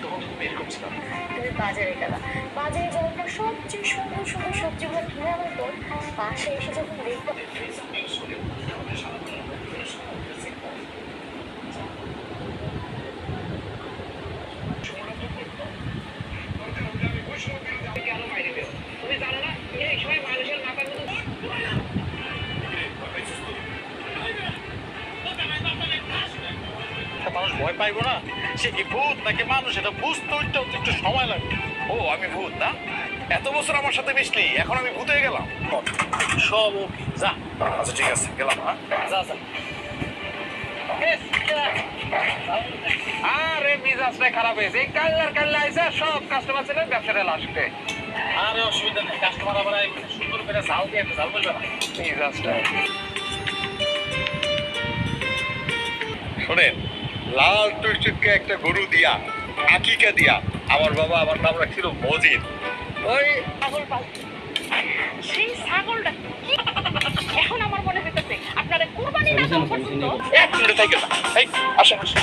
তখন তুমি এরকম ছিলাম। তুমি বাজারে গেলা, বাজারে যাওয়ার পর সবচেয়ে সুন্দর সুন্দর সবজিগুলো কিনে আনার পর পাশে এসে যখন দেখবো তুমি জানো না এই সময় মানুষের মাথার মধ্যে মানুষ ভয় পাইবো না? সে কি ভূত নাকি মানুষ এটা বুঝতে একটু সময় লাগবে। ও আমি ভূত না? এত বছর আমার সাথে মিশলি, এখন আমি ভূত হয়ে গেলাম? সব ওকে, যা। আচ্ছা ঠিক আছে, গেলাম। হ্যাঁ যা যা। আরে মিজাজটা খারাপ হয়েছে এই কাল্লা আইসা সব কাস্টমার ছিলেন ব্যবসাটা আসবে। আরে অসুবিধা নেই, কাস্টমার আবার সুন্দর করে ঝাল দিয়ে একটা ঝাল বলবে না মিজাজটা শোনেন, লাল টুকটুকে একটা গরু দিয়া আকিকা দিয়া আমার বাবা আমার নাম রাখছিল মজিদ। ওই ছাগল পালছি, সেই ছাগলটা কি এখন আমার মনে হইতেছে আপনারা কুরবানি না দেওয়া পর্যন্ত এক মিনিট থেকে আসেন আসেন।